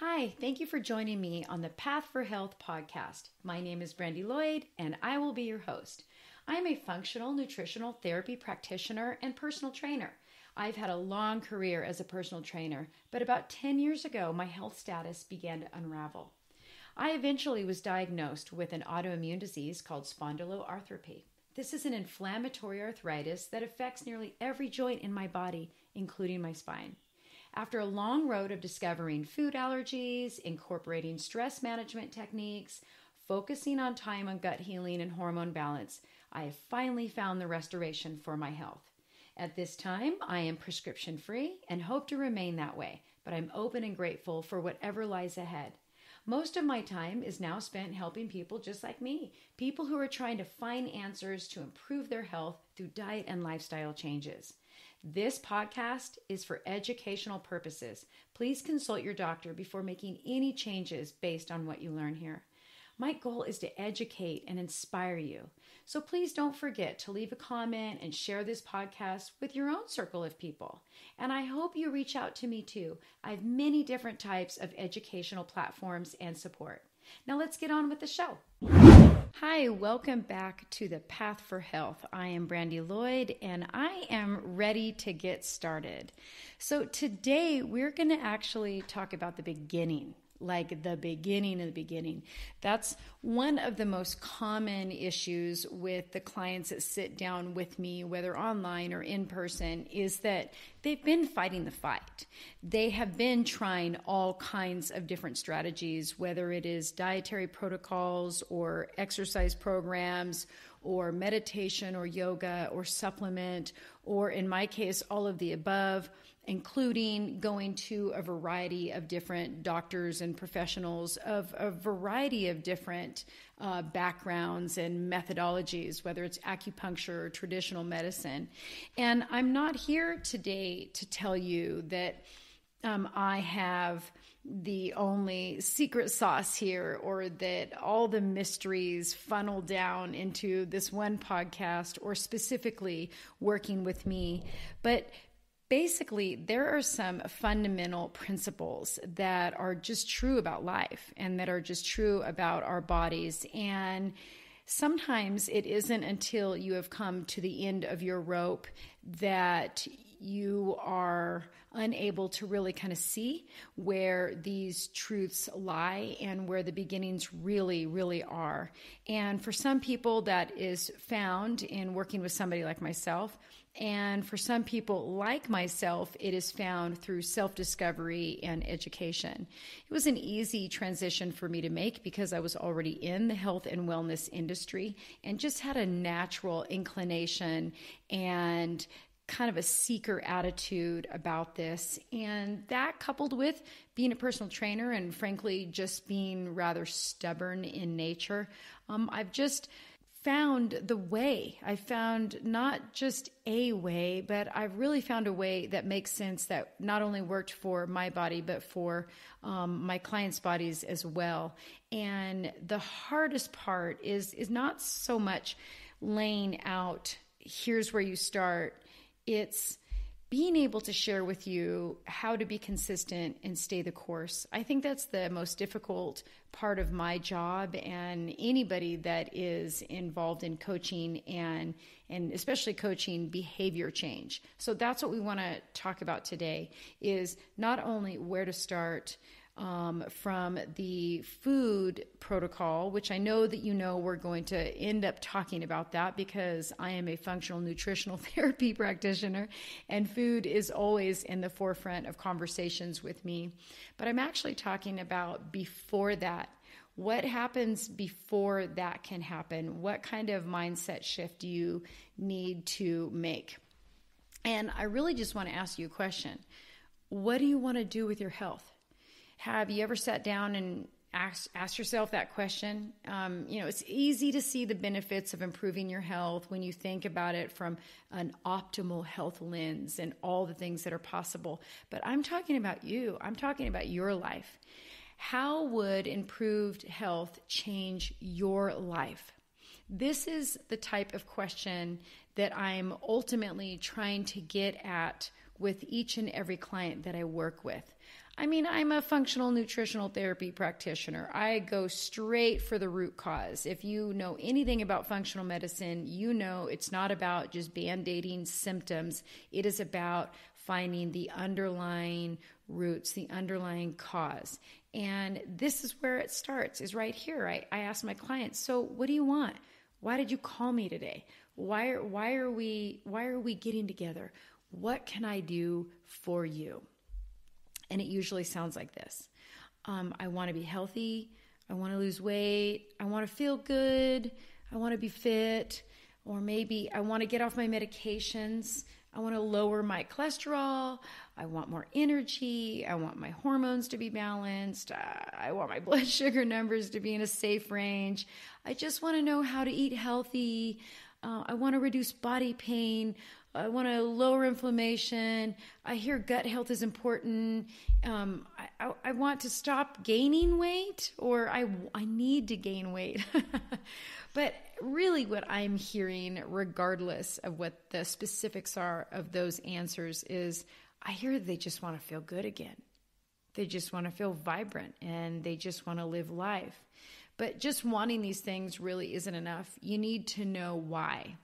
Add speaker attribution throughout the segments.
Speaker 1: Hi, thank you for joining me on the Path for Health podcast. My name is Brandy Lloyd, and I will be your host. I am a functional nutritional therapy practitioner and personal trainer. I've had a long career as a personal trainer, but about 10 years ago, my health status began to unravel. I eventually was diagnosed with an autoimmune disease called spondyloarthropathy. This is an inflammatory arthritis that affects nearly every joint in my body, including my spine. After a long road of discovering food allergies, incorporating stress management techniques, focusing on time on gut healing and hormone balance, I have finally found the restoration for my health. At this time, I am prescription free and hope to remain that way, but I'm open and grateful for whatever lies ahead. Most of my time is now spent helping people just like me, people who are trying to find answers to improve their health through diet and lifestyle changes. This podcast is for educational purposes. Please consult your doctor before making any changes based on what you learn here. My goal is to educate and inspire you. So please don't forget to leave a comment and share this podcast with your own circle of people. And I hope you reach out to me too. I have many different types of educational platforms and support. Now let's get on with the show. Hi, welcome back to the Path for Health. I am Brandy Lloyd and I am ready to get started. So today we're going to actually talk about the beginning. Like the beginning of the beginning. That's one of the most common issues with the clients that sit down with me, whether online or in person, is that they've been fighting the fight. They have been trying all kinds of different strategies, whether it is dietary protocols or exercise programs or meditation or yoga or supplement, or in my case, all of the above, including going to a variety of different doctors and professionals of a variety of different backgrounds and methodologies, whether it's acupuncture or traditional medicine. And I'm not here today to tell you that I have the only secret sauce here, or that all the mysteries funnel down into this one podcast, or specifically working with me. But basically, there are some fundamental principles that are just true about life and that are just true about our bodies. And sometimes it isn't until you have come to the end of your rope that you are unable to really kind of see where these truths lie and where the beginnings really, really are. And for some people, that is found in working with somebody like myself. And for some people like myself, it is found through self-discovery and education. It was an easy transition for me to make because I was already in the health and wellness industry and just had a natural inclination and kind of a seeker attitude about this. And that, coupled with being a personal trainer and frankly just being rather stubborn in nature, I've just found the way. I found not just a way, but I've really found a way that makes sense, that not only worked for my body, but for my clients' bodies as well. And the hardest part is not so much laying out, here's where you start. It's being able to share with you how to be consistent and stay the course. I think that's the most difficult part of my job, and anybody that is involved in coaching and especially coaching behavior change. So that's what we want to talk about today, is not only where to start from the food protocol, which I know that we're going to end up talking about that because I am a functional nutritional therapy practitioner and food is always in the forefront of conversations with me. But I'm actually talking about before that. What happens before that can happen? What kind of mindset shift do you need to make? And I really just want to ask you a question. What do you want to do with your health? Have you ever sat down and asked yourself that question? It's easy to see the benefits of improving your health when you think about it from an optimal health lens and all the things that are possible. But I'm talking about you. I'm talking about your life. How would improved health change your life? This is the type of question that I'm ultimately trying to get at with each and every client that I work with. I mean, I'm a functional nutritional therapy practitioner. I go straight for the root cause. If you know anything about functional medicine, you know it's not about just band-aiding symptoms. It is about finding the underlying roots, the underlying cause. And this is where it starts, is right here. I ask my clients, so what do you want? Why did you call me today? Why are we getting together? What can I do for you? And it usually sounds like this. I want to be healthy. I want to lose weight. I want to feel good. I want to be fit. Or maybe I want to get off my medications. I want to lower my cholesterol. I want more energy. I want my hormones to be balanced. I want my blood sugar numbers to be in a safe range. I just want to know how to eat healthy. I want to reduce body pain. I want to lower inflammation. I hear gut health is important. I want to stop gaining weight, or I need to gain weight. But really what I'm hearing, regardless of what the specifics are of those answers, is I hear they just want to feel good again. They just want to feel vibrant, and they just want to live life. But just wanting these things really isn't enough. You need to know why.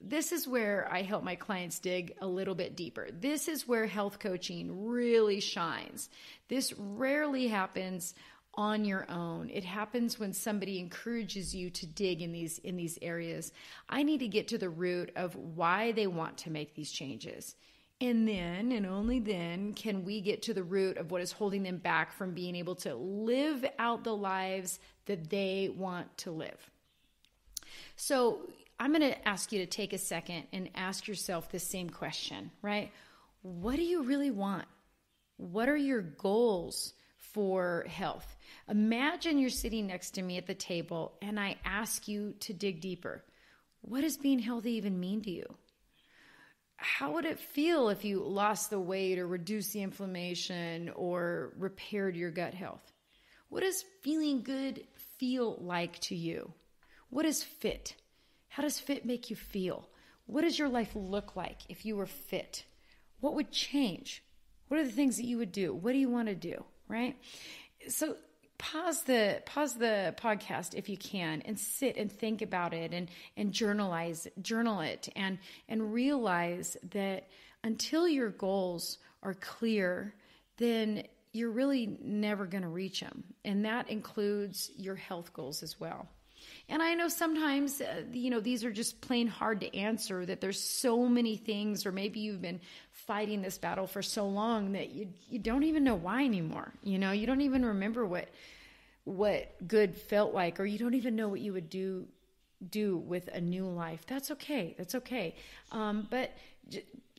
Speaker 1: This is where I help my clients dig a little bit deeper. This is where health coaching really shines. This rarely happens on your own. It happens when somebody encourages you to dig in these areas. I need to get to the root of why they want to make these changes. And then, and only then, can we get to the root of what is holding them back from being able to live out the lives that they want to live. So I'm going to ask you to take a second and ask yourself the same question, right? What do you really want? What are your goals for health? Imagine you're sitting next to me at the table and I ask you to dig deeper. What does being healthy even mean to you? How would it feel if you lost the weight or reduced the inflammation or repaired your gut health? What does feeling good feel like to you? What is fit? How does fit make you feel? What does your life look like if you were fit? What would change? What are the things that you would do? What do you want to do, right? So pause the podcast if you can, and sit and think about it, and journal it, and realize that until your goals are clear, then you're really never going to reach them. And that includes your health goals as well. And I know sometimes, these are just plain hard to answer, that there's so many things, or maybe you've been fighting this battle for so long that you don't even know why anymore. You don't even remember what good felt like, or you don't even know what you would do with a new life. That's okay. But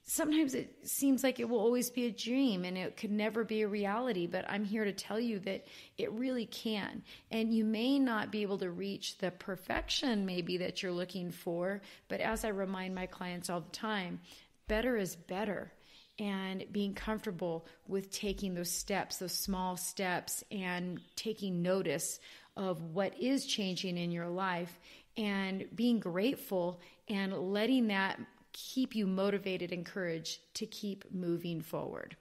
Speaker 1: sometimes it seems like it will always be a dream and it could never be a reality, but I'm here to tell you that it really can. And you may not be able to reach the perfection maybe that you're looking for, but as I remind my clients all the time, better is better. And being comfortable with taking those steps, those small steps, and taking notice of what is changing in your life, and being grateful and letting that keep you motivated and encouraged to keep moving forward.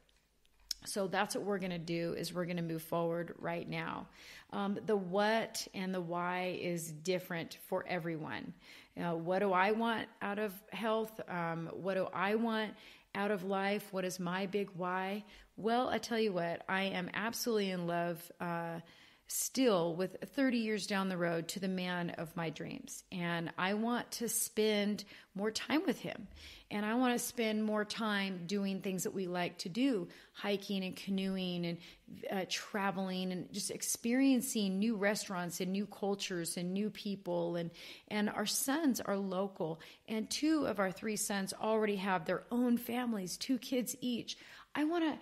Speaker 1: So that's what we're going to do, is we're going to move forward right now. The what and the why is different for everyone. What do I want out of health? What do I want out of life? What is my big why? Well, I tell you what, I am absolutely in love still with 30 years down the road to the man of my dreams. And I want to spend more time with him. And I want to spend more time doing things that we like to do, hiking and canoeing and traveling and just experiencing new restaurants and new cultures and new people. And our sons are local. And 2 of our 3 sons already have their own families, 2 kids each. I want to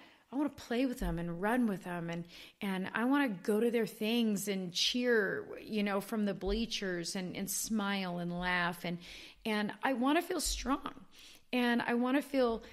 Speaker 1: play with them and run with them, and I want to go to their things and cheer, from the bleachers, and smile and laugh, and I want to feel strong, and I want to feel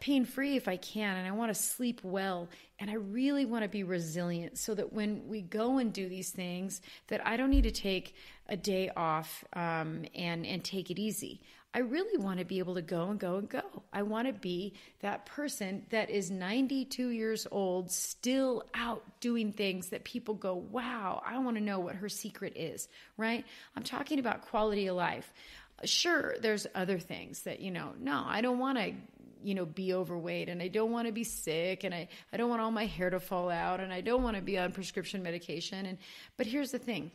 Speaker 1: pain-free if I can, and I want to sleep well, and I really want to be resilient so that when we go and do these things, that I don't need to take a day off and take it easy. I really want to be able to go and go and go. I want to be that person that is 92 years old, still out doing things that people go, wow, I want to know what her secret is, right? I'm talking about quality of life. Sure, there's other things that, no, I don't want to, be overweight, and I don't want to be sick, and I don't want all my hair to fall out, and I don't want to be on prescription medication. But here's the thing.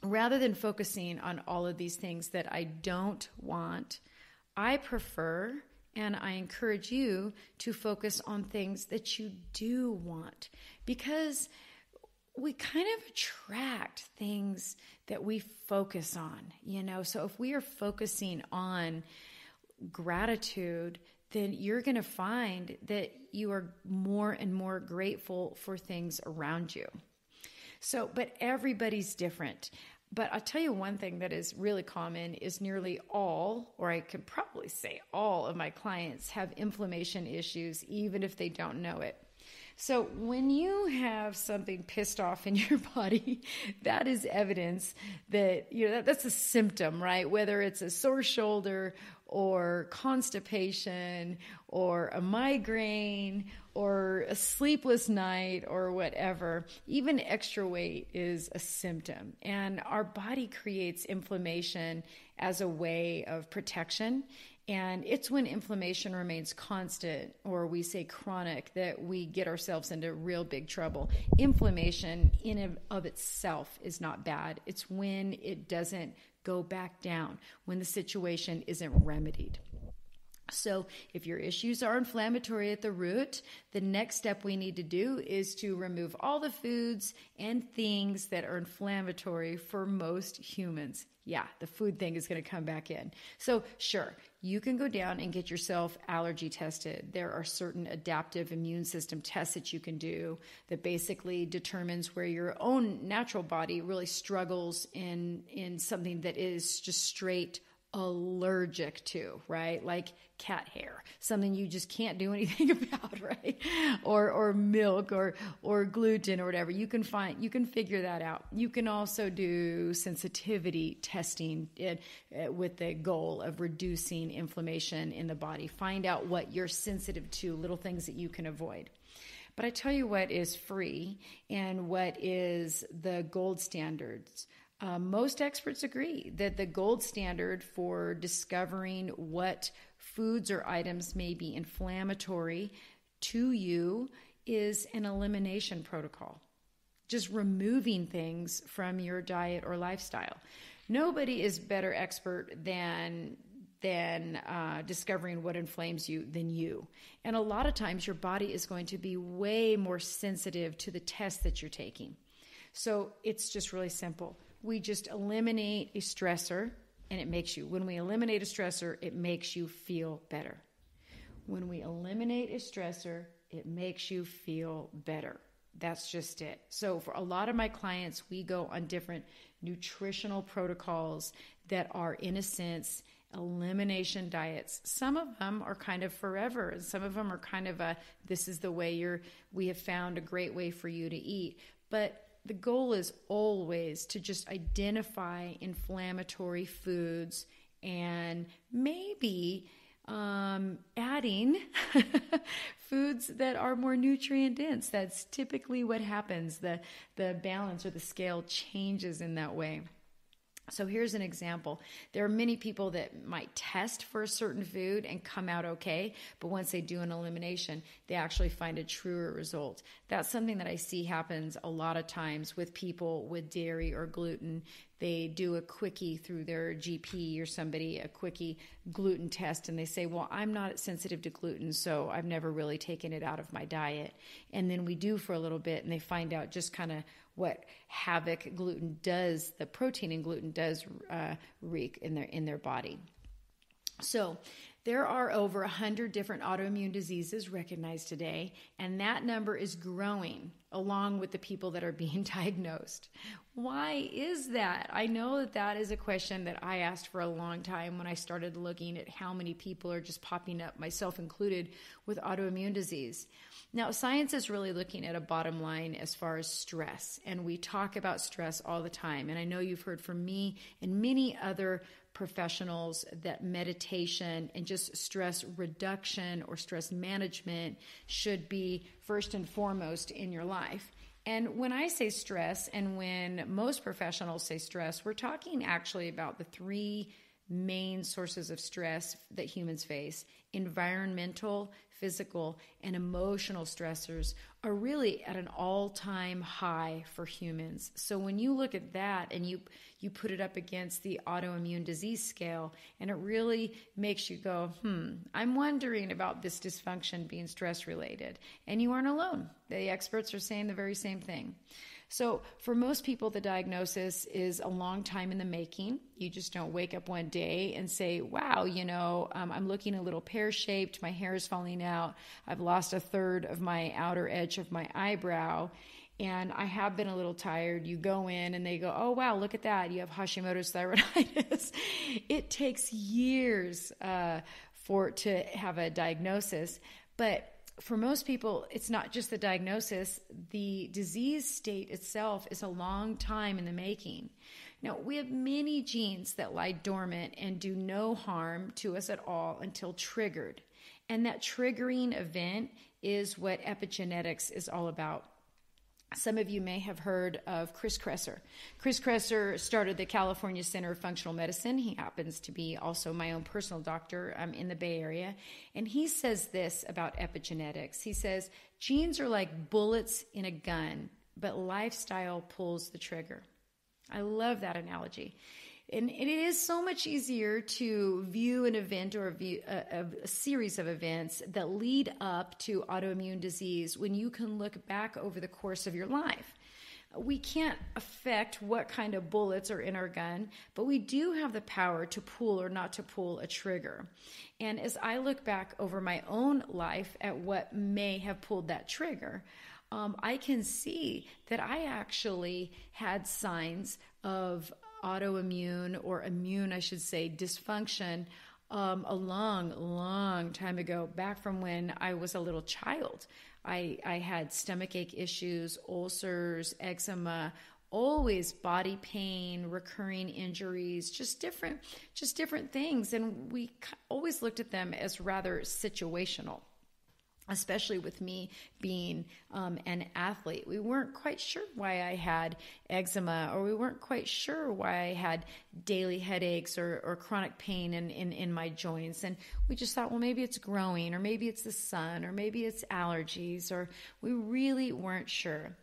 Speaker 1: Rather than focusing on all of these things that I don't want, I prefer and I encourage you to focus on things that you do want, because we kind of attract things that we focus on, So if we are focusing on gratitude, then you're going to find that you are more and more grateful for things around you. So, but everybody's different. But I'll tell you one thing that is really common is nearly all, or I could probably say all of my clients have inflammation issues, even if they don't know it. So when you have something pissed off in your body, that is evidence that, that's a symptom, right? Whether it's a sore shoulder or constipation or a migraine or a sleepless night or whatever, even extra weight is a symptom. And our body creates inflammation as a way of protection. And it's when inflammation remains constant, or we say chronic, that we get ourselves into real big trouble. Inflammation in and of itself is not bad. It's when it doesn't go back down, when the situation isn't remedied. So if your issues are inflammatory at the root, the next step we need to do is to remove all the foods and things that are inflammatory for most humans. Yeah, the food thing is going to come back in. So sure, you can go down and get yourself allergy tested. There are certain adaptive immune system tests that you can do that basically determines where your own natural body really struggles in something that is just straight allergic to, right? Like cat hair, something you just can't do anything about, right? Or milk or gluten or whatever. You can figure that out. You can also do sensitivity testing with the goal of reducing inflammation in the body. Find out what you're sensitive to, little things that you can avoid. But I tell you what is free and what is the gold standards. Most experts agree that the gold standard for discovering what foods or items may be inflammatory to you is an elimination protocol. Just removing things from your diet or lifestyle. Nobody is better expert than discovering what inflames you than you. And a lot of times your body is going to be way more sensitive to the test that you're taking. So it's just really simple. We just eliminate a stressor, and when we eliminate a stressor, it makes you feel better. When we eliminate a stressor, it makes you feel better. That's just it. So for a lot of my clients, we go on different nutritional protocols that are, in a sense, elimination diets. Some of them are kind of forever, and some of them are kind of this is the way we have found a great way for you to eat. But the goal is always to just identify inflammatory foods and maybe adding foods that are more nutrient dense. That's typically what happens. The balance or the scale changes in that way. So here's an example. There are many people that might test for a certain food and come out okay, but once they do an elimination, they actually find a truer result. That's something that I see happens a lot of times with people with dairy or gluten. They do a quickie through their GP or somebody, a quickie gluten test, and they say, well, I'm not sensitive to gluten, so I've never really taken it out of my diet. And then we do for a little bit, and they find out just kind of what havoc gluten does, the protein in gluten does wreak in their body. So there are over 100 different autoimmune diseases recognized today, and that number is growing along with the people that are being diagnosed. Why is that? I know that that is a question that I asked for a long time when I started looking at how many people are just popping up, myself included, with autoimmune disease. Now, science is really looking at a bottom line as far as stress, and we talk about stress all the time. And I know you've heard from me and many other professionals that meditation and just stress reduction or stress management should be first and foremost in your life. And when I say stress, and when most professionals say stress, we're talking actually about the three main sources of stress that humans face. Environmental, physical, and emotional stressors are really at an all-time high for humans. So when you look at that and you put it up against the autoimmune disease scale, and it really makes you go, I'm wondering about this dysfunction being stress-related. And you aren't alone. The experts are saying the very same thing. So for most people, the diagnosis is a long time in the making. You just don't wake up one day and say, wow, I'm looking a little pear-shaped, my hair is falling out, I've lost a third of my outer edge of my eyebrow, and I have been a little tired. You go in and they go, oh, wow, look at that. You have Hashimoto's thyroiditis. It takes years to have a diagnosis, but for most people, it's not just the diagnosis. The disease state itself is a long time in the making. Now, we have many genes that lie dormant and do no harm to us at all until triggered. And that triggering event is what epigenetics is all about. Some of you may have heard of Chris Kresser. Chris Kresser started the California Center of Functional Medicine. He happens to be also my own personal doctor in the Bay Area. And he says this about epigenetics. He says, genes are like bullets in a gun, but lifestyle pulls the trigger. I love that analogy. And it is so much easier to view an event or a series of events that lead up to autoimmune disease when you can look back over the course of your life. We can't affect what kind of bullets are in our gun, but we do have the power to pull or not to pull a trigger. And as I look back over my own life at what may have pulled that trigger, I can see that I actually had signs of autoimmune or immune, I should say, dysfunction a long time ago, back from when I was a little child. I had stomachache issues, ulcers, eczema, always body pain, recurring injuries, just different things. And we always looked at them as rather situational, especially with me being an athlete. We weren't quite sure why I had eczema, or we weren't quite sure why I had daily headaches or chronic pain in my joints. And we just thought, well, maybe it's growing, or maybe it's the sun, or maybe it's allergies, or we really weren't sure.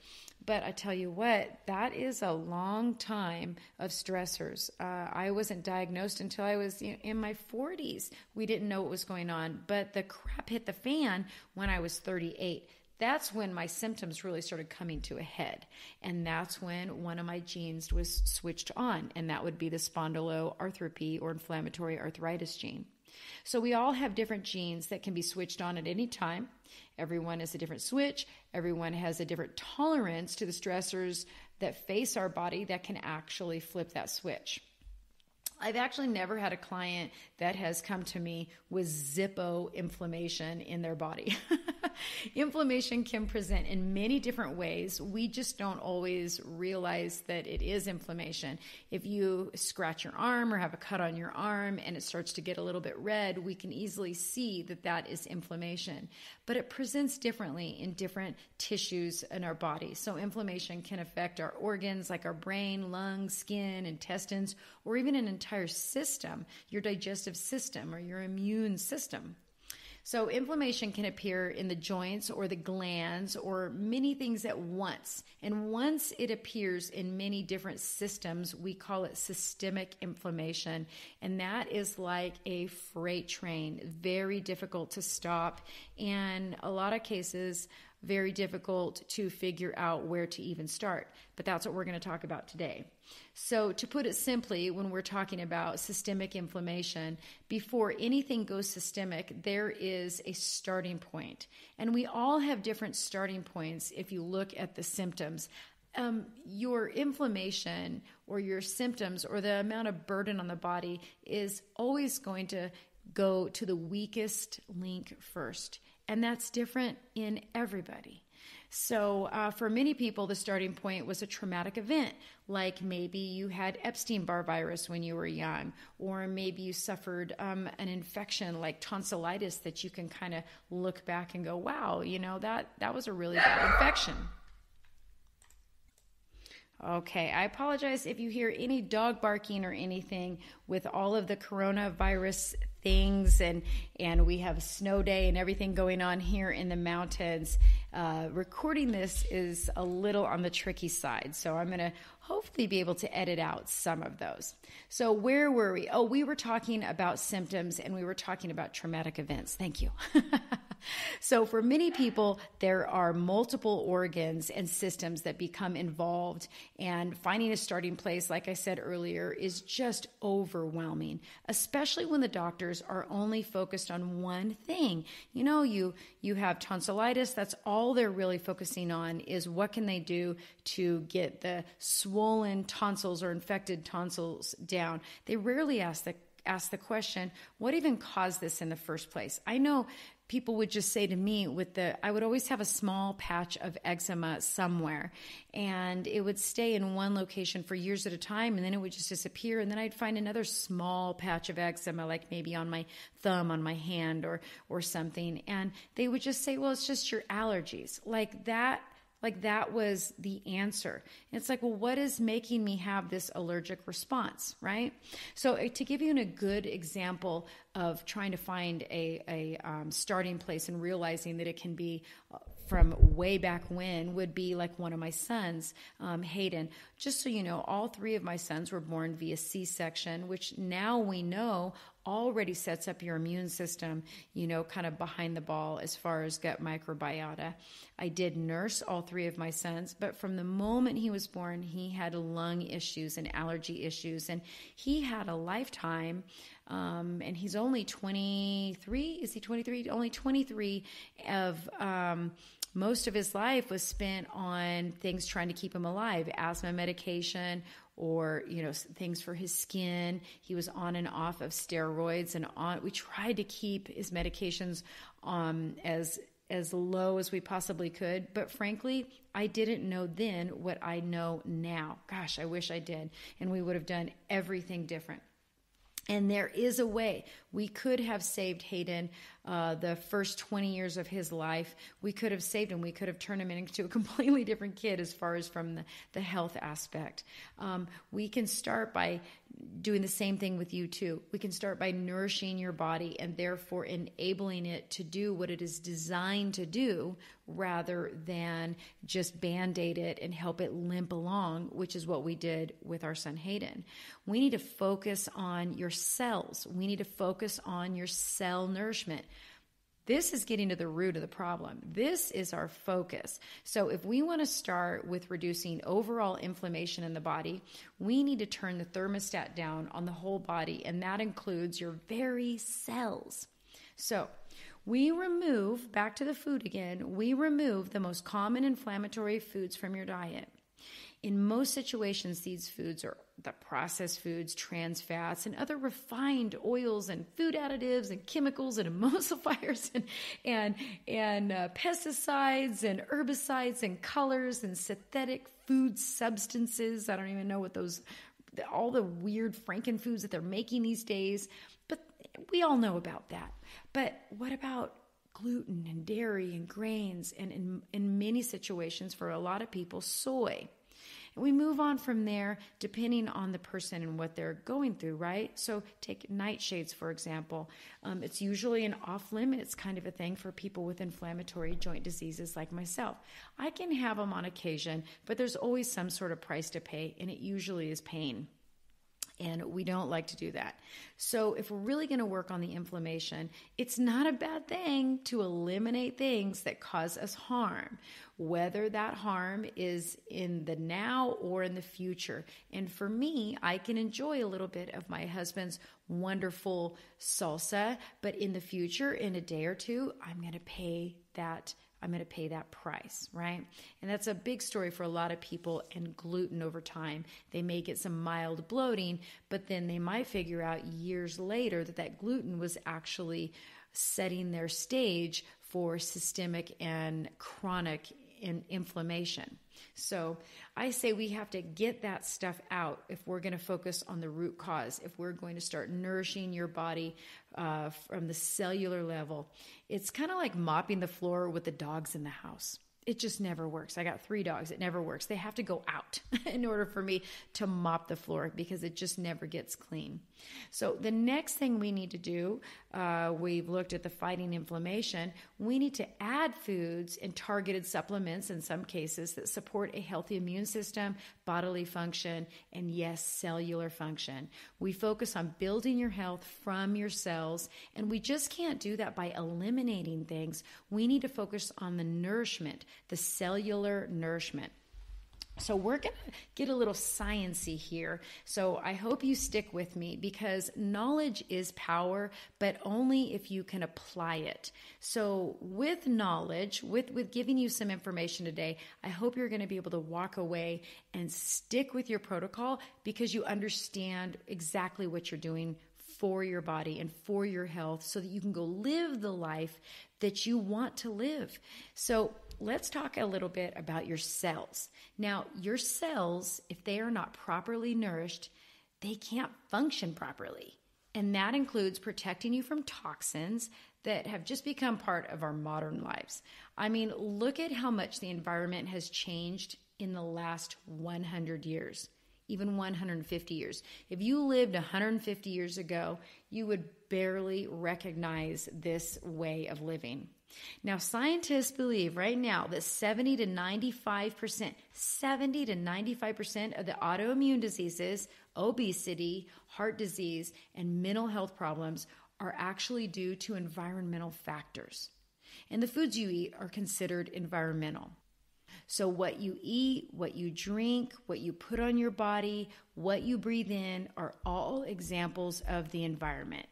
Speaker 1: But I tell you what, that is a long time of stressors. I wasn't diagnosed until I was in my 40s. We didn't know what was going on, but the crap hit the fan when I was 38. That's when my symptoms really started coming to a head. And that's when one of my genes was switched on, and that would be the spondyloarthropy or inflammatory arthritis gene. So we all have different genes that can be switched on at any time. Everyone has a different switch. Everyone has a different tolerance to the stressors that face our body that can actually flip that switch. I've actually never had a client that has come to me with Zippo inflammation in their body. Inflammation can present in many different ways. We just don't always realize that it is inflammation. If you scratch your arm or have a cut on your arm and it starts to get a little bit red, we can easily see that that is inflammation. But it presents differently in different tissues in our body. So inflammation can affect our organs like our brain, lungs, skin, intestines, or even an entire system, your digestive system or your immune system. So inflammation can appear in the joints or the glands or many things at once. And once it appears in many different systems, we call it systemic inflammation. And that is like a freight train, very difficult to stop. And a lot of cases, very difficult to figure out where to even start. But that's what we're going to talk about today. So to put it simply, when we're talking about systemic inflammation, before anything goes systemic, there is a starting point. And we all have different starting points if you look at the symptoms. Your inflammation or your symptoms or the amount of burden on the body is always going to go to the weakest link first. And that's different in everybody. So for many people, the starting point was a traumatic event, like maybe you had Epstein-Barr virus when you were young, or maybe you suffered an infection like tonsillitis that you can kind of look back and go, wow, that was a really bad infection. Okay, I apologize if you hear any dog barking or anything with all of the coronavirus things, and we have a snow day and everything going on here in the mountains. Recording this is a little on the tricky side, so I'm going to hopefully be able to edit out some of those. So where were we? Oh, we were talking about symptoms and we were talking about traumatic events. Thank you. So for many people, there are multiple organs and systems that become involved, and finding a starting place, like I said earlier, is just overwhelming, especially when the doctors are only focused on one thing. You have tonsillitis. That's all they're really focusing on is what can they do to get the swollen tonsils or infected tonsils down. They rarely ask the question, what even caused this in the first place? I know people would just say to me I would always have a small patch of eczema somewhere, and it would stay in one location for years at a time, and then it would just disappear. And then I'd find another small patch of eczema, like maybe on my thumb, on my hand or something. And they would just say, well, it's just your allergies. Like that was the answer. And it's like, well, what is making me have this allergic response, right? So to give you a good example of trying to find a starting place and realizing that it can be from way back when would be like one of my sons, Hayden. Just so you know, all three of my sons were born via C-section, which now we know already sets up your immune system, kind of behind the ball as far as gut microbiota. I did nurse all three of my sons, but from the moment he was born, he had lung issues and allergy issues, and he had a lifetime, and he's only 23. Is he 23? Only 23 of most of his life was spent on things trying to keep him alive, asthma medication, or, things for his skin. He was on and off of steroids, and we tried to keep his medications as low as we possibly could. But frankly, I didn't know then what I know now. Gosh, I wish I did. And we would have done everything different. And there is a way. We could have saved Hayden the first 20 years of his life. We could have saved him. We could have turned him into a completely different kid as far as from the health aspect. We can start by doing the same thing with you too. We can start by nourishing your body and therefore enabling it to do what it is designed to do rather than just Band-Aid it and help it limp along, which is what we did with our son Hayden. We need to focus on your cells. We need to focus on your cell nourishment. This is getting to the root of the problem. This is our focus. So if we want to start with reducing overall inflammation in the body, we need to turn the thermostat down on the whole body, and that includes your very cells. So we remove, back to the food again, we remove the most common inflammatory foods from your diet. In most situations, these foods are the processed foods, trans fats, and other refined oils and food additives and chemicals and emulsifiers and pesticides and herbicides and colors and synthetic food substances. I don't even know what all the weird frankenfoods that they're making these days, but we all know about that. But what about gluten and dairy and grains and in many situations for a lot of people, soy? We move on from there depending on the person and what they're going through, right? So take nightshades, for example. It's usually an off-limits kind of a thing for people with inflammatory joint diseases like myself. I can have them on occasion, but there's always some sort of price to pay, and it usually is pain. And we don't like to do that. So if we're really going to work on the inflammation, it's not a bad thing to eliminate things that cause us harm, whether that harm is in the now or in the future. And for me, I can enjoy a little bit of my husband's wonderful salsa, but in the future, in a day or two, I'm going to pay that price, right? And that's a big story for a lot of people. And gluten over time, they may get some mild bloating, but then they might figure out years later that gluten was actually setting their stage for systemic and chronic inflammation. So I say we have to get that stuff out if we're going to focus on the root cause, if we're going to start nourishing your body from the cellular level. It's kind of like mopping the floor with the dogs in the house. It just never works. I got 3 dogs. It never works. They have to go out in order for me to mop the floor because it just never gets clean. So the next thing we need to do, we've looked at the fighting inflammation. We need to add foods and targeted supplements in some cases that support a healthy immune system, bodily function, and yes, cellular function. We focus on building your health from your cells, and we just can't do that by eliminating things. We need to focus on the nourishment, the cellular nourishment. So we're going to get a little sciencey here. So I hope you stick with me because knowledge is power, but only if you can apply it. So with knowledge, with giving you some information today, I hope you're going to be able to walk away and stick with your protocol because you understand exactly what you're doing for your body and for your health so that you can go live the life that you want to live. So let's talk a little bit about your cells. Now, your cells, if they are not properly nourished, they can't function properly. And that includes protecting you from toxins that have just become part of our modern lives. I mean, look at how much the environment has changed in the last 100 years. Even 150 years. If you lived 150 years ago, you would barely recognize this way of living. Now, scientists believe right now that 70 to 95% of the autoimmune diseases, obesity, heart disease, and mental health problems are actually due to environmental factors. And the foods you eat are considered environmental. So what you eat, what you drink, what you put on your body, what you breathe in are all examples of the environment.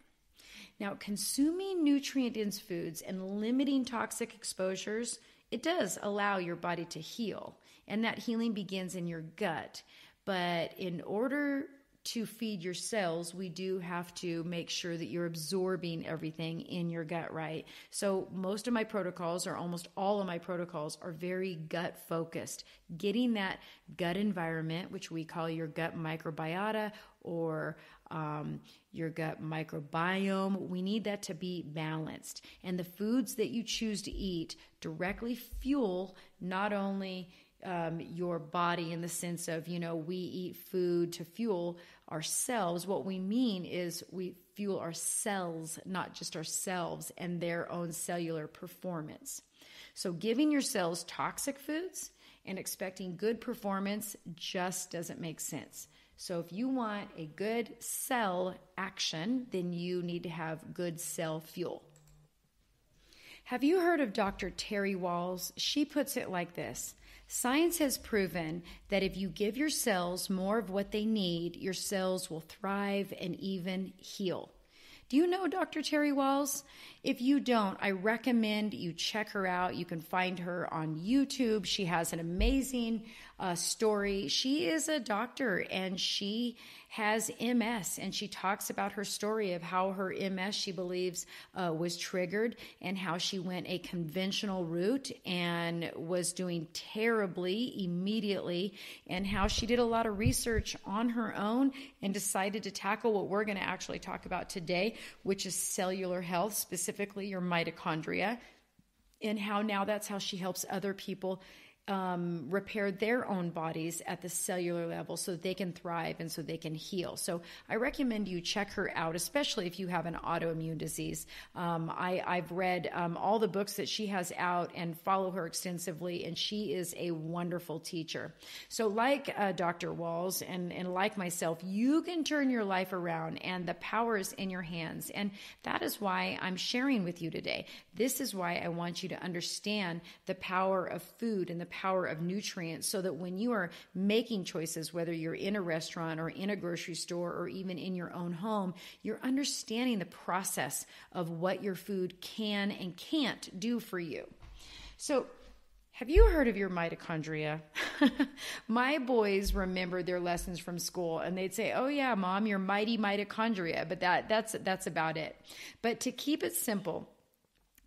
Speaker 1: Now, consuming nutrient-dense foods and limiting toxic exposures, it does allow your body to heal, and that healing begins in your gut. But in order to feed your cells, we do have to make sure that you're absorbing everything in your gut, right? So most of my protocols, or almost all of my protocols, are very gut focused. Getting that gut environment, which we call your gut microbiota or your gut microbiome, we need that to be balanced. And the foods that you choose to eat directly fuel not only your body in the sense of, we eat food to fuel ourselves. What we mean is we fuel our cells, not just ourselves and their own cellular performance. So giving your cells toxic foods and expecting good performance just doesn't make sense. So if you want a good cell action, then you need to have good cell fuel. Have you heard of Dr. Terry Wahls? She puts it like this. Science has proven that if you give your cells more of what they need, your cells will thrive and even heal. Do you know Dr. Terry Wahls? If you don't, I recommend you check her out. You can find her on YouTube. She has an amazing story. She is a doctor and she has MS, and she talks about her story of how her MS, she believes, was triggered and how she went a conventional route and was doing terribly immediately, and how she did a lot of research on her own and decided to tackle what we're going to actually talk about today, which is cellular health, specifically your mitochondria, and how now that's how she helps other people repair their own bodies at the cellular level so they can thrive and so they can heal. So I recommend you check her out, especially if you have an autoimmune disease. I've read all the books that she has out and follow her extensively, and she is a wonderful teacher. So like Dr. Walls and like myself, you can turn your life around, and the power is in your hands. And that is why I'm sharing with you today. This is why I want you to understand the power of food and the power of nutrients, so that when you are making choices, whether you're in a restaurant or in a grocery store or even in your own home, you're understanding the process of what your food can and can't do for you. So have you heard of your mitochondria? My boys remember their lessons from school, and they'd say, "Oh yeah, Mom, your mighty mitochondria," but that's about it. But to keep it simple,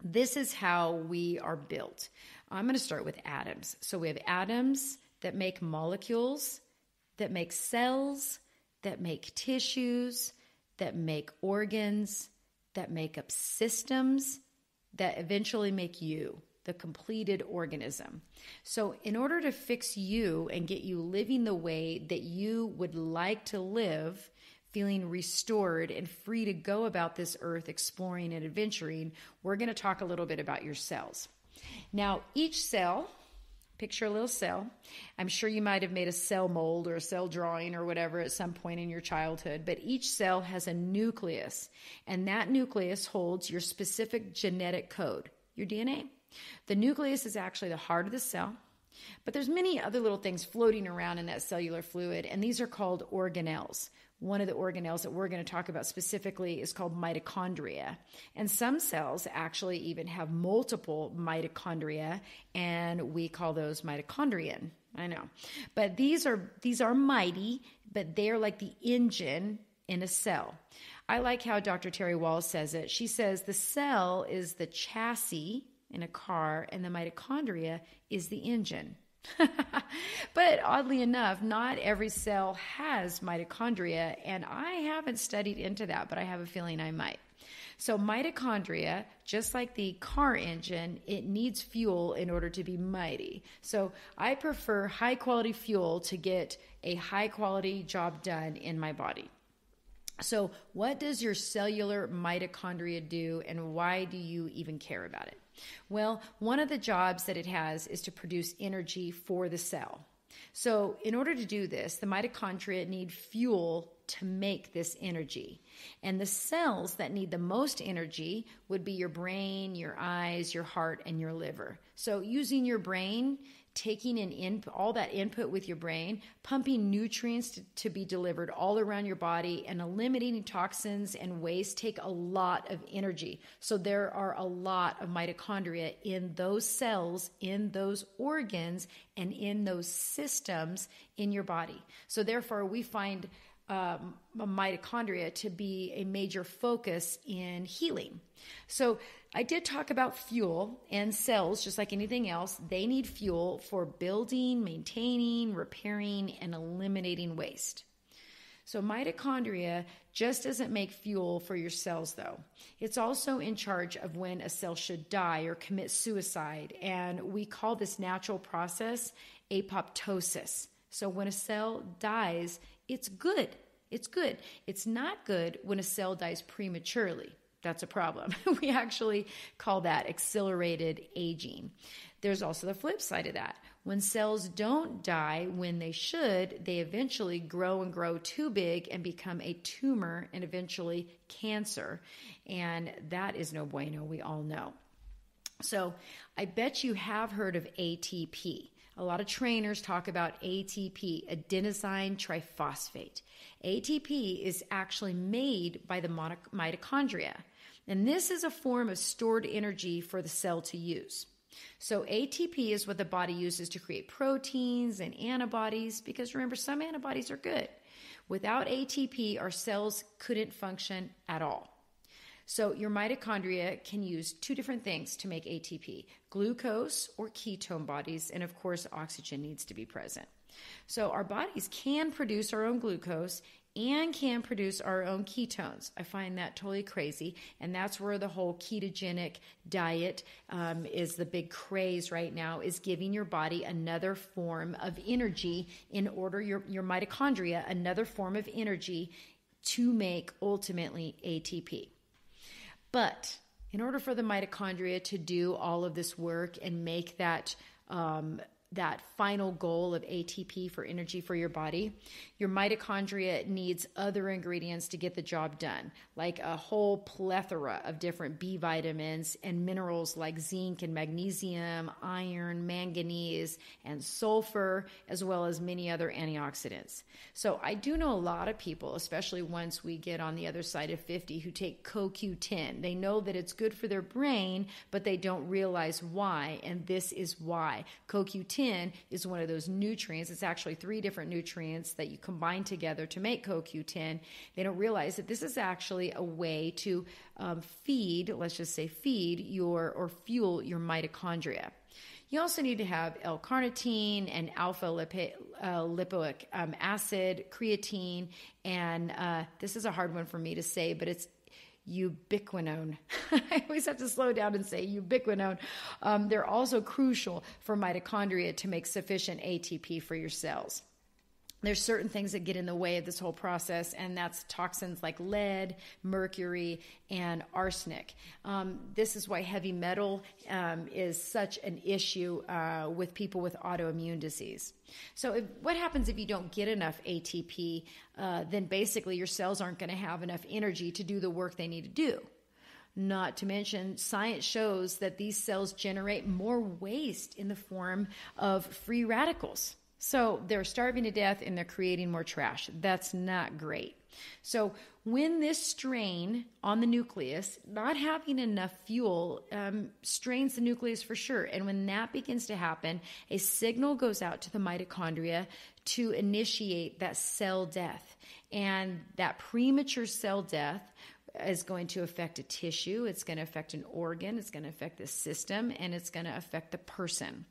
Speaker 1: this is how we are built. I'm going to start with atoms. So we have atoms that make molecules, that make cells, that make tissues, that make organs, that make up systems, that eventually make you, the completed organism. So in order to fix you and get you living the way that you would like to live, feeling restored and free to go about this earth exploring and adventuring, we're going to talk a little bit about your cells. Now, each cell, picture a little cell. I'm sure you might have made a cell mold or a cell drawing or whatever at some point in your childhood, but each cell has a nucleus, and that nucleus holds your specific genetic code, your DNA. The nucleus is actually the heart of the cell, but there's many other little things floating around in that cellular fluid, and these are called organelles. One of the organelles that we're going to talk about specifically is called mitochondria. And some cells actually even have multiple mitochondria, and we call those mitochondrion. I know. But these are mighty, but they're like the engine in a cell. I like how Dr. Terry Walls says it. She says the cell is the chassis in a car, and the mitochondria is the engine. But oddly enough, not every cell has mitochondria, and I haven't studied into that, but I have a feeling I might. So mitochondria, just like the car engine, it needs fuel in order to be mighty. So I prefer high quality fuel to get a high quality job done in my body. So what does your cellular mitochondria do, and why do you even care about it? Well, one of the jobs that it has is to produce energy for the cell. So in order to do this, the mitochondria need fuel to make this energy. And the cells that need the most energy would be your brain, your eyes, your heart, and your liver. So using your brain, taking in all that input with your brain, pumping nutrients to be delivered all around your body, and eliminating toxins and waste take a lot of energy. So there are a lot of mitochondria in those cells, in those organs, and in those systems in your body. So therefore, we find mitochondria to be a major focus in healing. So I did talk about fuel, and cells, just like anything else, they need fuel for building, maintaining, repairing, and eliminating waste. So mitochondria just doesn't make fuel for your cells, though. It's also in charge of when a cell should die or commit suicide, and we call this natural process apoptosis. So when a cell dies, it's good. It's good. It's not good when a cell dies prematurely. That's a problem. We actually call that accelerated aging. There's also the flip side of that. When cells don't die when they should, they eventually grow and grow too big and become a tumor and eventually cancer. And that is no bueno, we all know. So I bet you have heard of ATP. A lot of trainers talk about ATP, adenosine triphosphate. ATP is actually made by the mitochondria, and this is a form of stored energy for the cell to use. So ATP is what the body uses to create proteins and antibodies, because remember, some antibodies are good. Without ATP, our cells couldn't function at all. So your mitochondria can use two different things to make ATP, glucose or ketone bodies, and of course, oxygen needs to be present. So our bodies can produce our own glucose and can produce our own ketones. I find that totally crazy. And that's where the whole ketogenic diet is the big craze right now, is giving your body another form of energy in order, your mitochondria, another form of energy to make ultimately ATP. But in order for the mitochondria to do all of this work and make that final goal of ATP for energy for your body, your mitochondria needs other ingredients to get the job done, like a whole plethora of different B vitamins and minerals like zinc and magnesium, iron, manganese, and sulfur, as well as many other antioxidants. So I do know a lot of people, especially once we get on the other side of 50, who take CoQ10. They know that it's good for their brain, but they don't realize why, and this is why. CoQ10 is one of those nutrients. It's actually 3 different nutrients that you combine together to make CoQ10. They don't realize that this is actually a way to feed or fuel your mitochondria. You also need to have L-carnitine and alpha lipoic acid, creatine, and this is a hard one for me to say, but it's ubiquinone. I always have to slow down and say ubiquinone. They're also crucial for mitochondria to make sufficient ATP for your cells. There's certain things that get in the way of this whole process, and that's toxins like lead, mercury, and arsenic. This is why heavy metal is such an issue with people with autoimmune disease. So what happens if you don't get enough ATP? Then basically your cells aren't going to have enough energy to do the work they need to do. Not to mention, science shows that these cells generate more waste in the form of free radicals. So they're starving to death and they're creating more trash. That's not great. So when this strain on the nucleus, not having enough fuel, strains the nucleus for sure. And when that begins to happen, a signal goes out to the mitochondria to initiate that cell death. And that premature cell death is going to affect a tissue. It's going to affect an organ. It's going to affect the system, and it's going to affect the person.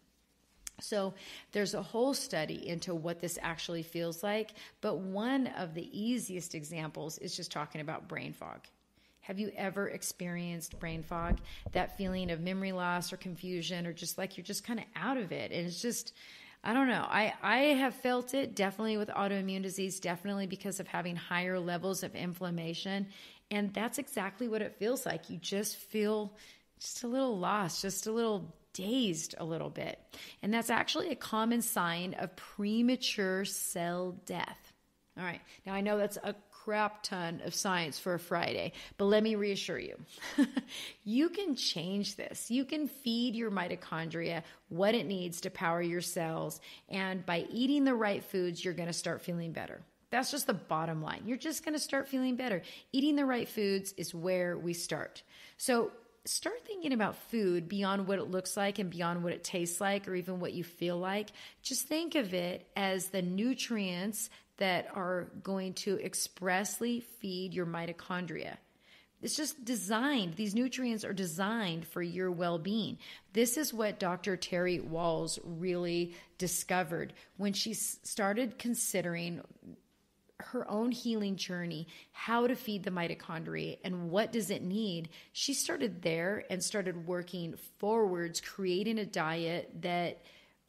Speaker 1: So there's a whole study into what this actually feels like, but one of the easiest examples is just talking about brain fog. Have you ever experienced brain fog? That feeling of memory loss or confusion, or just like you're just kind of out of it. And it's just, I don't know. I have felt it definitely with autoimmune disease, definitely because of having higher levels of inflammation. And that's exactly what it feels like. You just feel just a little lost, just a little dazed a little bit. And that's actually a common sign of premature cell death. All right. Now I know that's a crap ton of science for a Friday, but let me reassure you, you can change this. You can feed your mitochondria what it needs to power your cells. And by eating the right foods, you're going to start feeling better. That's just the bottom line. You're just going to start feeling better. Eating the right foods is where we start. So start thinking about food beyond what it looks like and beyond what it tastes like or even what you feel like. Just think of it as the nutrients that are going to expressly feed your mitochondria. It's just designed. These nutrients are designed for your well-being. This is what Dr. Terry Walls really discovered when she started considering her own healing journey, how to feed the mitochondria and what does it need. She started there and started working forwards, creating a diet that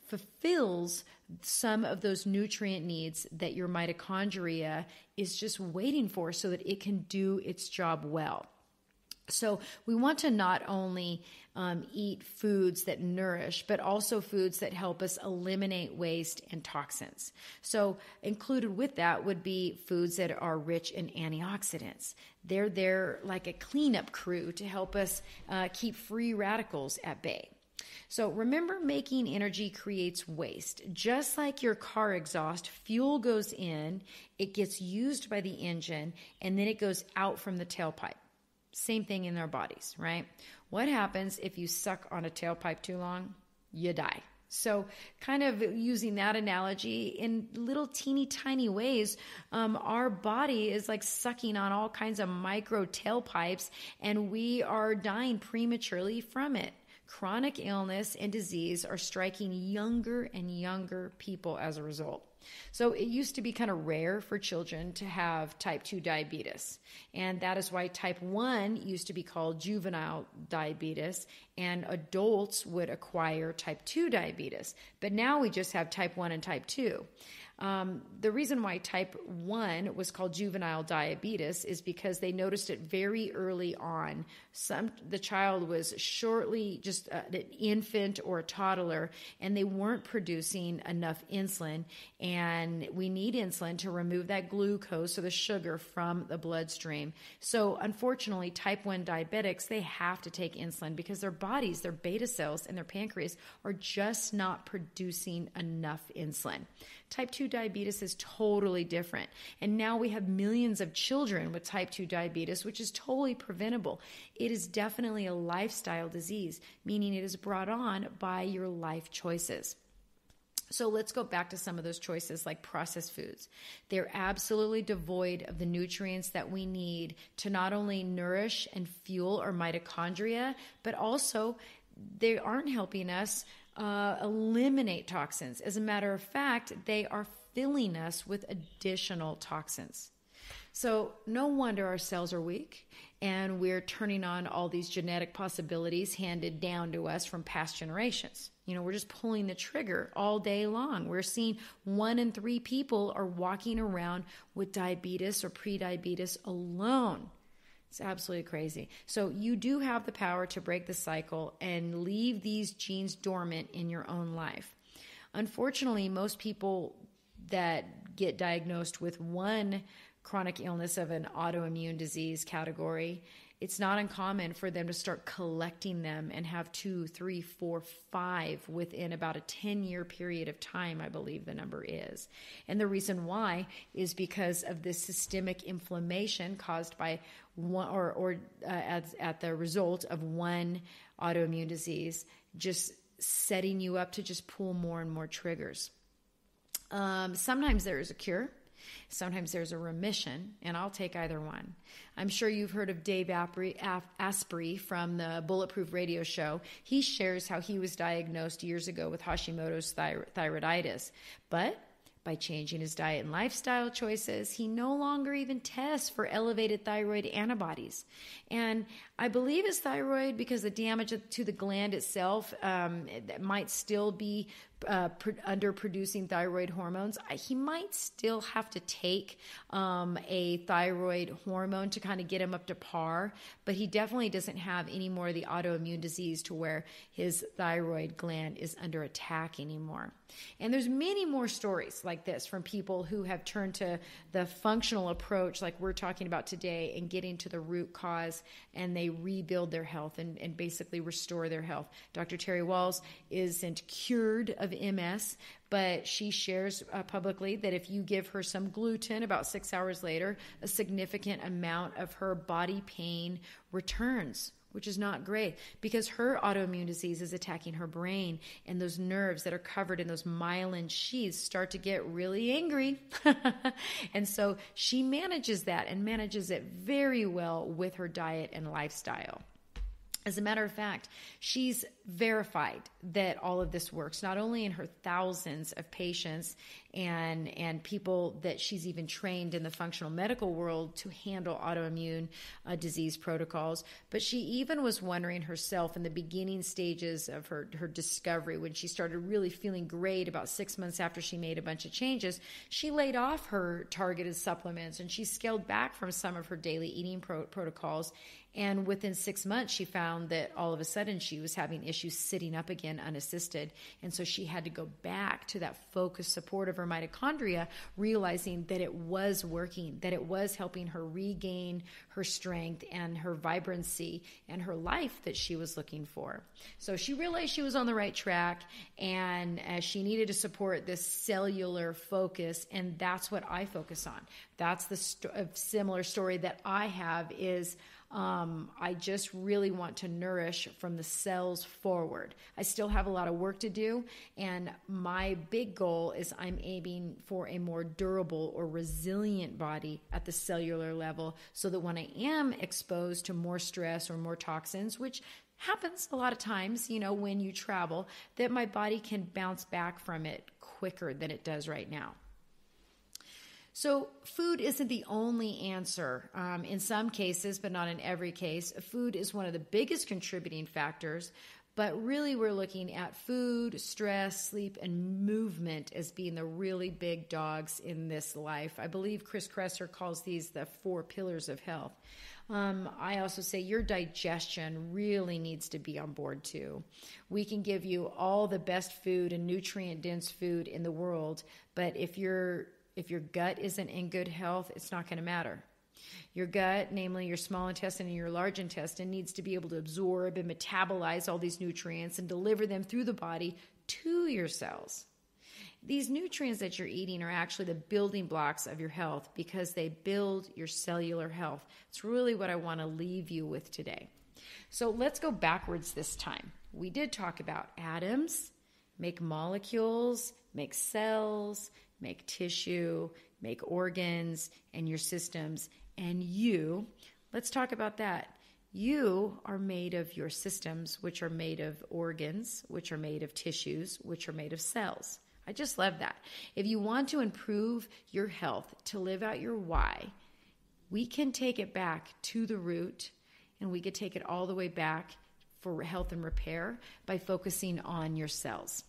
Speaker 1: fulfills some of those nutrient needs that your mitochondria is just waiting for so that it can do its job well. So we want to not only eat foods that nourish, but also foods that help us eliminate waste and toxins. So included with that would be foods that are rich in antioxidants. They're there like a cleanup crew to help us keep free radicals at bay. So remember, making energy creates waste. Just like your car exhaust, fuel goes in, it gets used by the engine, and then it goes out from the tailpipe. Same thing in our bodies, right? What happens if you suck on a tailpipe too long? You die. So kind of using that analogy in little teeny tiny ways, our body is like sucking on all kinds of micro tailpipes, and we are dying prematurely from it. Chronic illness and disease are striking younger and younger people as a result. So it used to be kind of rare for children to have type 2 diabetes. And that is why type 1 used to be called juvenile diabetes, and adults would acquire type 2 diabetes. But now we just have type 1 and type 2. The reason why type 1 was called juvenile diabetes is because they noticed it very early on. The child was shortly just an infant or a toddler, and they weren't producing enough insulin. And we need insulin to remove that glucose or the sugar from the bloodstream. So unfortunately, type 1 diabetics, they have to take insulin because their bodies, their beta cells and their pancreas are just not producing enough insulin. Type 2 diabetes is totally different. And now we have millions of children with type 2 diabetes, which is totally preventable. It is definitely a lifestyle disease, meaning it is brought on by your life choices. So let's go back to some of those choices like processed foods. They're absolutely devoid of the nutrients that we need to not only nourish and fuel our mitochondria, but also they aren't helping us eliminate toxins. As a matter of fact, they are filling us with additional toxins. So no wonder our cells are weak, and we're turning on all these genetic possibilities handed down to us from past generations. We're just pulling the trigger all day long. We're seeing 1 in 3 people are walking around with diabetes or prediabetes alone. It's absolutely crazy. So you do have the power to break the cycle and leave these genes dormant in your own life. Unfortunately, most people that get diagnosed with one chronic illness of an autoimmune disease category, it's not uncommon for them to start collecting them and have 2, 3, 4, 5 within about a 10-year period of time, I believe the number is. And the reason why is because of this systemic inflammation caused by one at the result of one autoimmune disease, just setting you up to just pull more and more triggers. Sometimes there is a cure. Sometimes there's a remission, and I'll take either one. I'm sure you've heard of Dave Asprey from the Bulletproof Radio Show. He shares how he was diagnosed years ago with Hashimoto's thyroiditis, but by changing his diet and lifestyle choices, he no longer even tests for elevated thyroid antibodies. And I believe his thyroid, because the damage to the gland itself might still be under producing thyroid hormones, he might still have to take a thyroid hormone to kind of get him up to par, but he definitely doesn't have any more of the autoimmune disease to where his thyroid gland is under attack anymore. And there's many more stories like this from people who have turned to the functional approach like we're talking about today and getting to the root cause, and they rebuild their health and basically restore their health. Dr. Terry Walls isn't cured of MS, but she shares publicly that if you give her some gluten, about 6 hours later, a significant amount of her body pain returns, which is not great because her autoimmune disease is attacking her brain, and those nerves that are covered in those myelin sheaths start to get really angry. And so she manages that and manages it very well with her diet and lifestyle. As a matter of fact, she's verified that all of this works, not only in her thousands of patients and people that she's even trained in the functional medical world to handle autoimmune disease protocols, but she even was wondering herself in the beginning stages of her discovery, when she started really feeling great about 6 months after she made a bunch of changes, she laid off her targeted supplements and she scaled back from some of her daily eating protocols. And within 6 months, she found that all of a sudden she was having issues sitting up again unassisted. And so she had to go back to that focused support of her mitochondria, realizing that it was working, that it was helping her regain her strength and her vibrancy and her life that she was looking for. So she realized she was on the right track, and she needed to support this cellular focus. And that's what I focus on. That's the similar story that I have is I just really want to nourish from the cells forward. I still have a lot of work to do, and my big goal is I'm aiming for a more durable or resilient body at the cellular level, so that when I am exposed to more stress or more toxins, which happens a lot of times, when you travel, that my body can bounce back from it quicker than it does right now. So food isn't the only answer. In some cases, but not in every case, food is one of the biggest contributing factors. But really, we're looking at food, stress, sleep, and movement as being the really big dogs in this life. I believe Chris Kresser calls these the 4 pillars of health. I also say your digestion really needs to be on board too. We can give you all the best food and nutrient-dense food in the world, but if your gut isn't in good health, it's not going to matter. Your gut, namely your small intestine and your large intestine, needs to be able to absorb and metabolize all these nutrients and deliver them through the body to your cells. These nutrients that you're eating are actually the building blocks of your health because they build your cellular health. It's really what I want to leave you with today. So let's go backwards this time. We did talk about atoms, make molecules, make cells, make tissue, make organs, and your systems. And you, let's talk about that. You are made of your systems, which are made of organs, which are made of tissues, which are made of cells. I just love that. If you want to improve your health, to live out your why, we can take it back to the root, and we could take it all the way back for health and repair by focusing on your cells.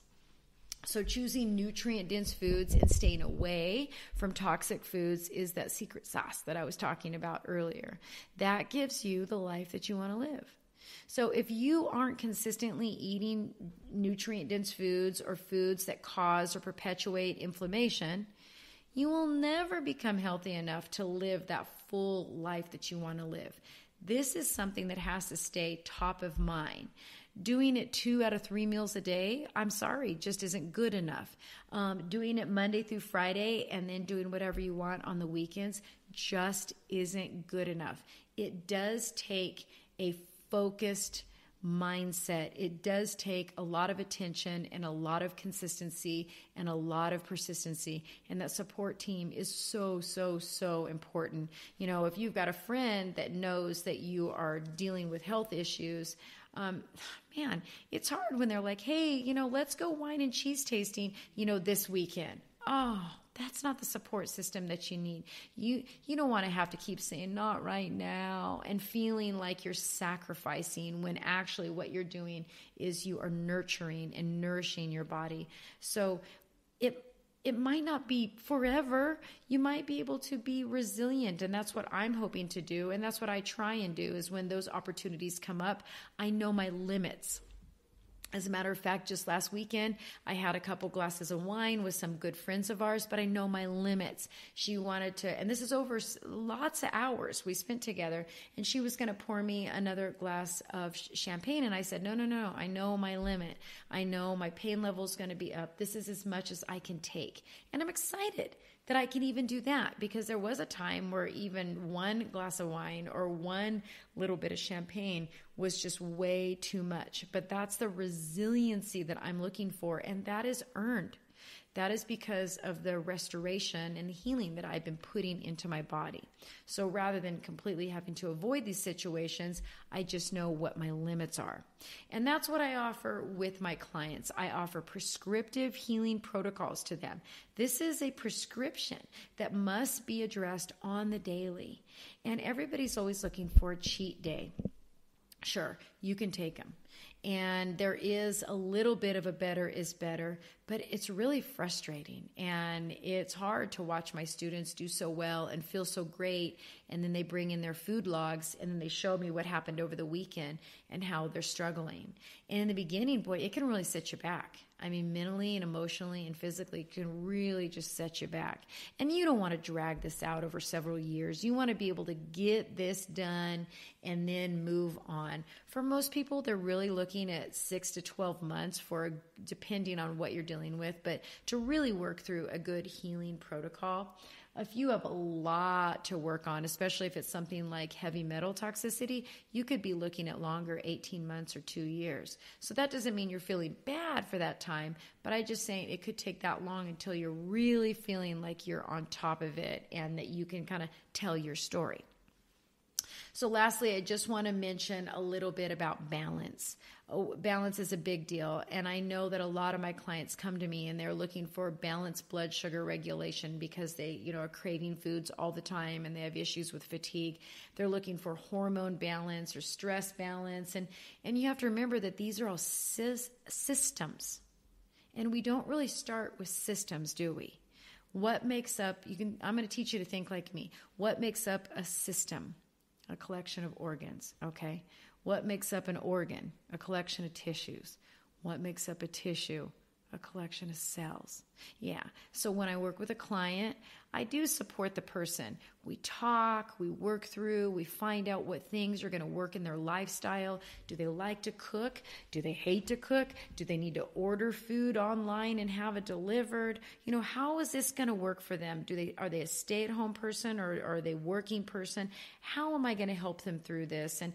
Speaker 1: So choosing nutrient-dense foods and staying away from toxic foods is that secret sauce that I was talking about earlier. That gives you the life that you want to live. So if you aren't consistently eating nutrient-dense foods or foods that cause or perpetuate inflammation, you will never become healthy enough to live that full life that you want to live. This is something that has to stay top of mind. Doing it 2 out of 3 meals a day, I'm sorry, just isn't good enough. Doing it Monday through Friday and then doing whatever you want on the weekends just isn't good enough. It does take a focused mindset. It does take a lot of attention and a lot of consistency and a lot of persistency. And that support team is so, so, so important. You know, if you've got a friend that knows that you are dealing with health issues, man, it's hard when they're like, hey, let's go wine and cheese tasting, this weekend. Oh, that's not the support system that you need. You don't want to have to keep saying, not right now, and feeling like you're sacrificing when actually what you're doing is you are nurturing and nourishing your body. So it might not be forever. You might be able to be resilient, and that's what I'm hoping to do, and that's what I try and do is when those opportunities come up, I know my limits. As a matter of fact, just last weekend, I had a couple glasses of wine with some good friends of ours, but I know my limits. She wanted to, and this is over lots of hours we spent together, and she was going to pour me another glass of champagne, and I said, no, I know my limit. I know my pain level is going to be up. This is as much as I can take, and I'm excited that I can even do that because there was a time where even one glass of wine or one little bit of champagne was just way too much. But that's the resiliency that I'm looking for, and that is earned. That is because of the restoration and healing that I've been putting into my body. So rather than completely having to avoid these situations, I just know what my limits are. And that's what I offer with my clients. I offer prescriptive healing protocols to them. This is a prescription that must be addressed on the daily. And everybody's always looking for a cheat day. Sure, you can take them. And there is a little bit of a better is better, but it's really frustrating. And it's hard to watch my students do so well and feel so great. And then they bring in their food logs and then they show me what happened over the weekend and how they're struggling. And in the beginning, boy, it can really set you back. I mean, mentally and emotionally and physically can really just set you back. And you don't want to drag this out over several years. You want to be able to get this done and then move on. For most people, they're really looking at 6 to 12 months depending on what you're dealing with, but to really work through a good healing protocol. If you have a lot to work on, especially if it's something like heavy metal toxicity, you could be looking at longer, 18 months or 2 years. So that doesn't mean you're feeling bad for that time, but I'm just saying it could take that long until you're really feeling like you're on top of it and that you can kind of tell your story. So lastly, I just want to mention a little bit about balance. Oh, balance is a big deal. And I know that a lot of my clients come to me and they're looking for balanced blood sugar regulation because they, are craving foods all the time and they have issues with fatigue. They're looking for hormone balance or stress balance. And you have to remember that these are all systems. And we don't really start with systems, do we? What makes up, I'm going to teach you to think like me. What makes up a system? A collection of organs, okay? What makes up an organ? A collection of tissues. What makes up a tissue? A collection of cells. Yeah. So when I work with a client, I do support the person. We talk, we work through, we find out what things are going to work in their lifestyle. Do they like to cook? Do they hate to cook? Do they need to order food online and have it delivered? How is this going to work for them? Are they a stay-at-home person or are they a working person? How am I going to help them through this and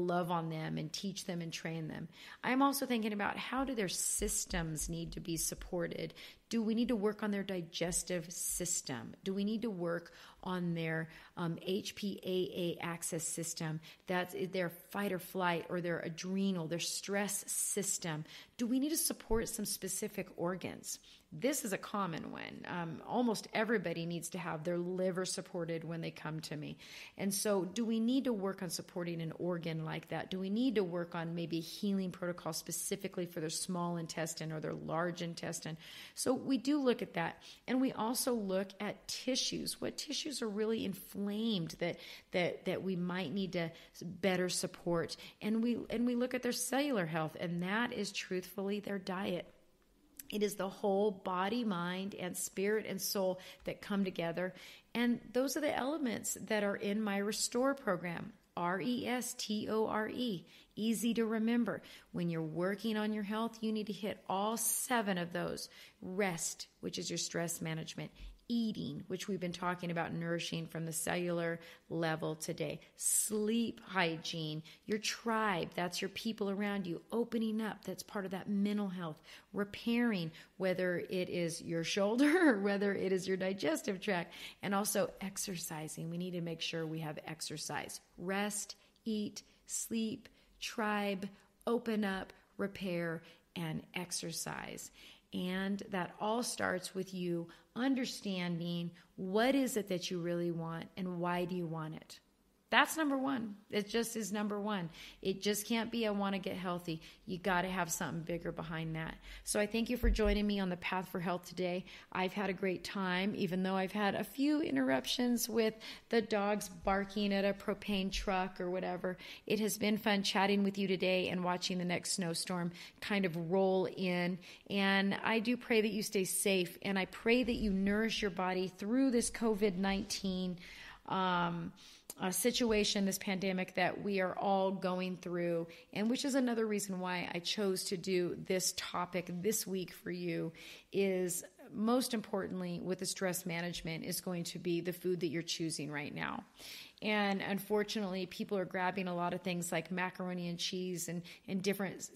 Speaker 1: love on them and teach them and train them? I'm also thinking about how do their systems need to be supported? Do we need to work on their digestive system? Do we need to work on their HPAA axis system? That's their fight or flight or their adrenal, their stress system. Do we need to support some specific organs? This is a common one. Almost everybody needs to have their liver supported when they come to me. And so do we need to work on supporting an organ like that? Do we need to work on maybe a healing protocol specifically for their small intestine or their large intestine? So we do look at that. And we also look at tissues. What tissues are really inflamed that we might need to better support? And we look at their cellular health, and that is truthfully their diet. It is the whole body, mind, and spirit and soul that come together. And those are the elements that are in my Restore program. RESTORE. Easy to remember. When you're working on your health, you need to hit all 7 of those. Rest, which is your stress management. Eating, which we've been talking about, nourishing from the cellular level today. Sleep hygiene, your tribe, that's your people around you. Opening up, that's part of that mental health. Repairing, whether it is your shoulder or whether it is your digestive tract. And also exercising. We need to make sure we have exercise. Rest, eat, sleep, tribe, open up, repair, and exercise. And that all starts with you understanding what is it that you really want and why do you want it. That's number one. It just is number one. It just can't be, I want to get healthy. You got to have something bigger behind that. So I thank you for joining me on the Path for Health today. I've had a great time, even though I've had a few interruptions with the dogs barking at a propane truck or whatever. It has been fun chatting with you today and watching the next snowstorm kind of roll in. And I do pray that you stay safe, and I pray that you nourish your body through this COVID-19 situation, this pandemic that we are all going through, and which is another reason why I chose to do this topic this week for you, is most importantly with the stress management is going to be the food that you're choosing right now. And unfortunately, people are grabbing a lot of things like macaroni and cheese and different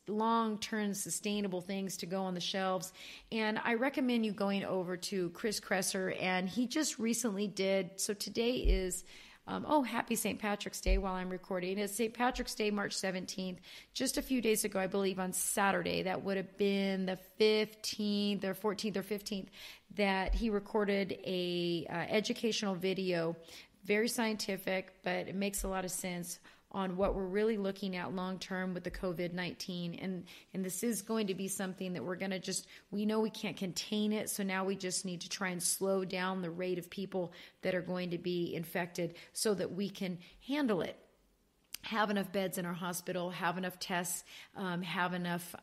Speaker 1: long-term sustainable things to go on the shelves. And I recommend you going over to Chris Kresser, and he just recently did, so today is happy St. Patrick's Day while I'm recording. It's St. Patrick's Day, March 17th. Just a few days ago, I believe on Saturday, that would have been the 15th or 14th or 15th, that he recorded a educational video, very scientific, but it makes a lot of sense on what we're really looking at long-term with the COVID-19. And this is going to be something that we're going to we know we can't contain it, so now we just need to try and slow down the rate of people that are going to be infected so that we can handle it. Have enough beds in our hospital, have enough tests, have enough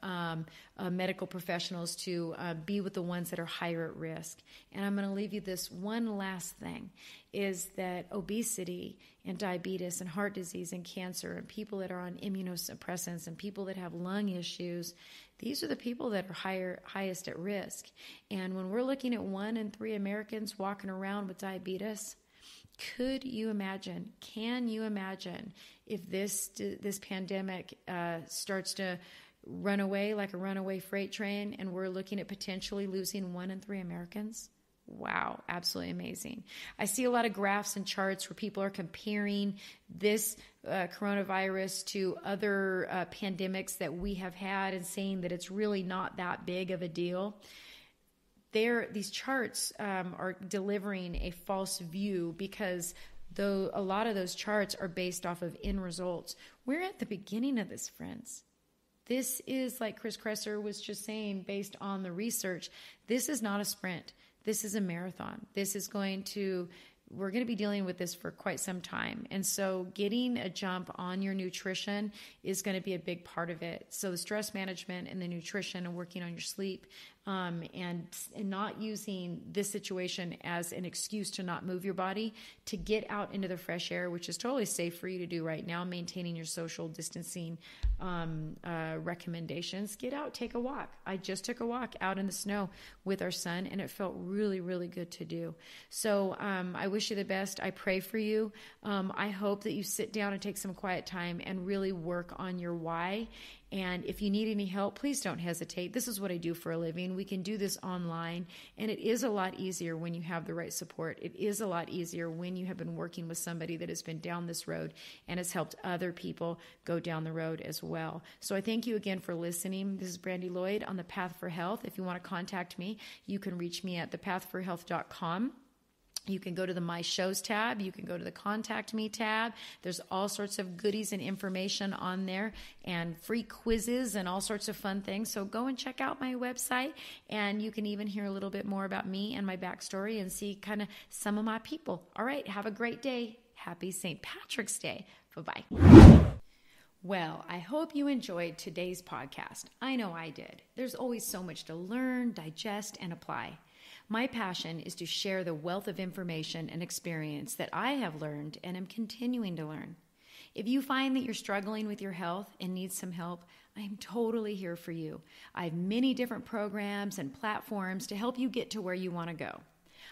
Speaker 1: medical professionals to be with the ones that are higher at risk. And I'm going to leave you this one last thing, is that obesity and diabetes and heart disease and cancer and people that are on immunosuppressants and people that have lung issues, these are the people that are highest at risk. And when we're looking at 1 in 3 Americans walking around with diabetes, can you imagine if this pandemic starts to run away like a runaway freight train, and we're looking at potentially losing 1 in 3 Americans? Wow, absolutely amazing. I see a lot of graphs and charts where people are comparing this coronavirus to other pandemics that we have had and saying that it's really not that big of a deal. These charts are delivering a false view because though a lot of those charts are based off of end results. We're at the beginning of this, friends. This is, like Chris Kresser was just saying, based on the research, this is not a sprint. This is a marathon. We're going to be dealing with this for quite some time. And so getting a jump on your nutrition is going to be a big part of it. So the stress management and the nutrition and working on your sleep, and not using this situation as an excuse to not move your body, to get out into the fresh air, which is totally safe for you to do right now, maintaining your social distancing recommendations. Get out, take a walk. I just took a walk out in the snow with our son, and it felt really, really good to do. So I wish you the best. I pray for you. I hope that you sit down and take some quiet time and really work on your why. And if you need any help, please don't hesitate. This is what I do for a living. We can do this online, and it is a lot easier when you have the right support. It is a lot easier when you have been working with somebody that has been down this road and has helped other people go down the road as well. So I thank you again for listening. This is Brandy Lloyd on The Path for Health. If you want to contact me, you can reach me at thepathforhealth.com. You can go to the My Shows tab. You can go to the Contact Me tab. There's all sorts of goodies and information on there and free quizzes and all sorts of fun things. So go and check out my website, and you can even hear a little bit more about me and my backstory and see kind of some of my people. All right. Have a great day. Happy St. Patrick's Day. Bye-bye. Well, I hope you enjoyed today's podcast. I know I did. There's always so much to learn, digest, and apply. My passion is to share the wealth of information and experience that I have learned and am continuing to learn. If you find that you're struggling with your health and need some help, I am totally here for you. I have many different programs and platforms to help you get to where you want to go.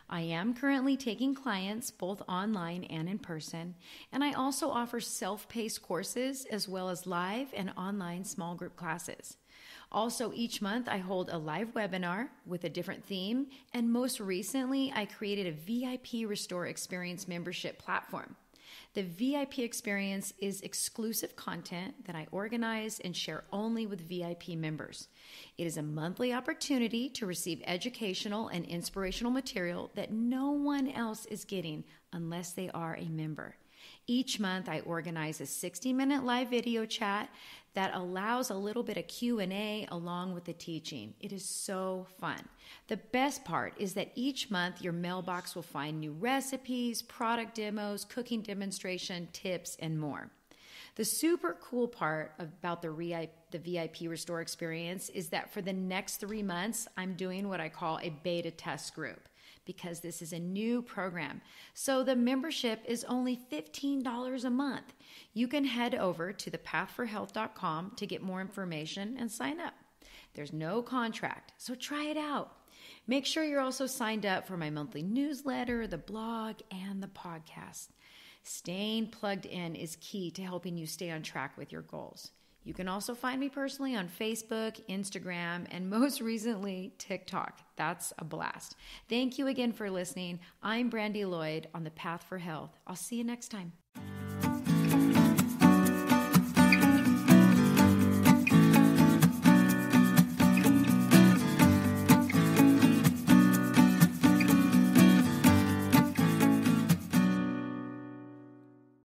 Speaker 1: I am currently taking clients both online and in person, and I also offer self-paced courses as well as live and online small group classes. Also, each month I hold a live webinar with a different theme, and most recently I created a VIP Restore Experience membership platform. The VIP experience is exclusive content that I organize and share only with VIP members. It is a monthly opportunity to receive educational and inspirational material that no one else is getting unless they are a member. Each month, I organize a 60-minute live video chat that allows a little bit of Q&A along with the teaching. It is so fun. The best part is that each month, your mailbox will find new recipes, product demos, cooking demonstration, tips, and more. The super cool part about the VIP Restore experience is that for the next 3 months, I'm doing what I call a beta test group, because this is a new program. So the membership is only $15 a month. You can head over to thepathforhealth.com to get more information and sign up. There's no contract, so try it out. Make sure you're also signed up for my monthly newsletter, the blog, and the podcast. Staying plugged in is key to helping you stay on track with your goals. You can also find me personally on Facebook, Instagram, and most recently, TikTok. That's a blast. Thank you again for listening. I'm Brandy Lloyd on The Path for Health. I'll see you next time.